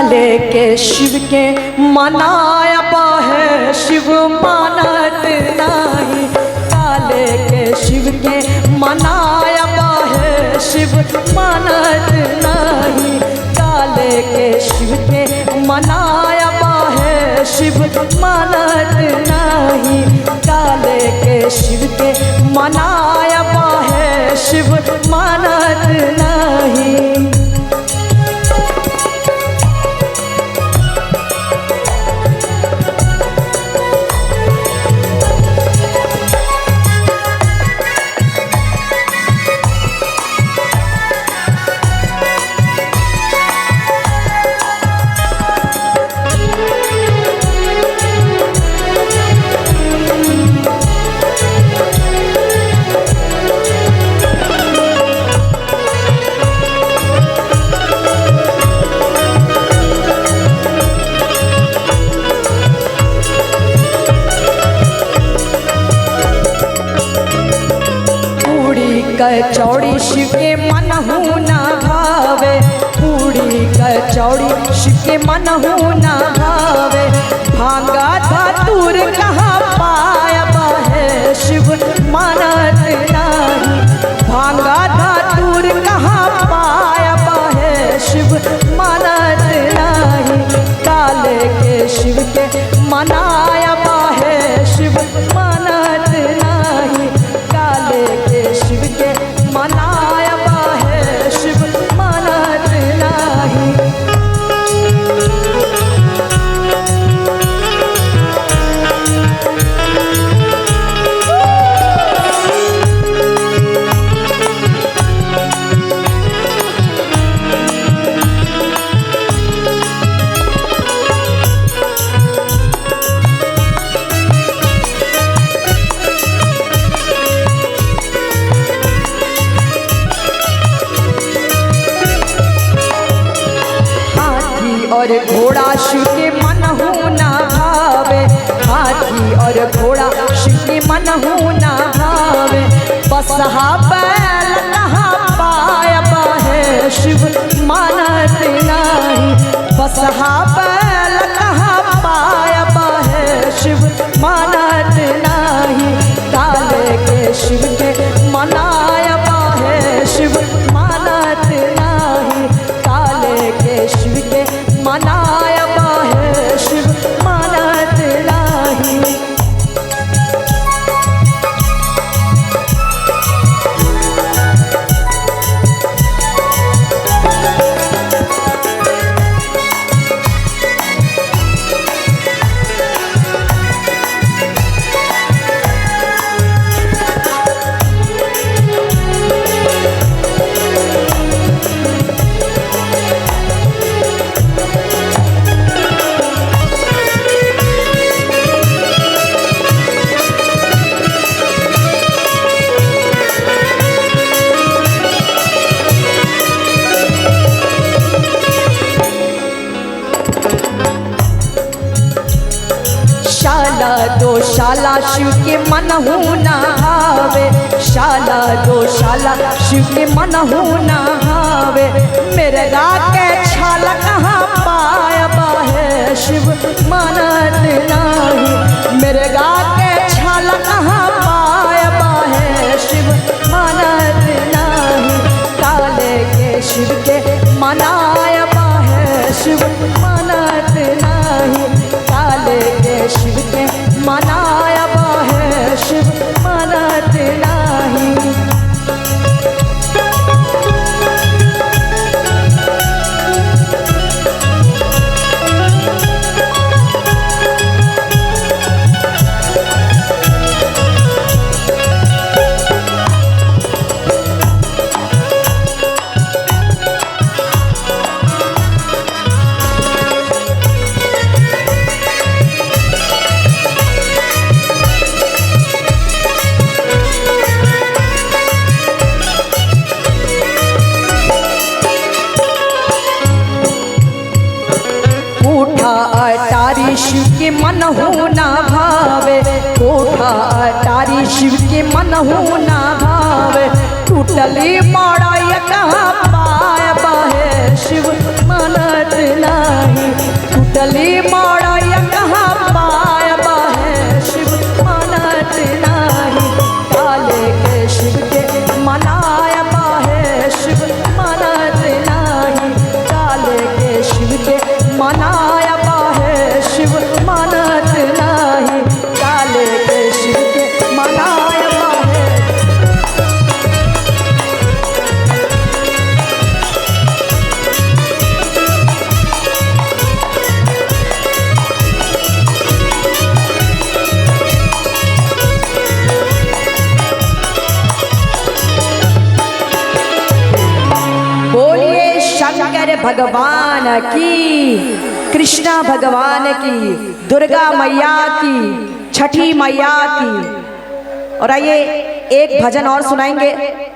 काले के शिव के मनाया है शिव मानत नहीं। काले के शिव के मनाया है शिव मानत नहीं। काले के शिव के मनाया है शिव मानत नहीं। काले के शिव के मनाया है शिव मानत नहीं। कचौड़ी शिव के मनहु ना भावे। पूड़ी कचौड़ी शिव के मनहु ना भावे। भांगा धतूर कहाँ पाया है शिव मानत नहीं। भांगा धतूर कहाँ पाया है शिव मानत नहीं। काले के शिव के मनाया है शिव मानत नहीं। काले के शिव के मनाया है शिव मानत नहीं। और घोड़ा शिव के मनहु ना भावे। हाथी और घोड़ा शिव के मनहु ना भावे। बसहा बैल कहाँ पाया है शिव मानत नहीं। बसहा बैल कहाँ पाया है शिव मानत नहीं। काले के शिव के मनाया है शिव मानत नहीं। काले के शिव के मनाया है शिव मानत नहीं। शाला दो शाला शिव के मनहु ना भावे। शाला दो शाला शिव के मनहु ना भावे। मेरे के छाला कहाँ पाया है शिव मानत नहीं। मेरे के छाला कहाँ पाया है शिव मानत नहीं। काले के शिव के मनाया है शिव मानत नहीं। काले के शिव के मनाया है शिव मानत नहीं। अटारी शिव के मनहु ना भावे। कोठा अटारी शिव के मनहु ना भावे। टूटली मड़ाई कहाँ पाया है शिव मानत नहीं। डली माड़ा कहाँ पाया है शिव मानत नाही, काले के शिव के मनाया है शिव मानत नाही, काले के शिव के मनाया है शिव मानत नाही, काले के शिव के मनाया है। बोलिए शंकर भगवान की, कृष्णा भगवान की, दुर्गा मैया की, छठी मैया की। और आइए एक भजन और सुनाएंगे।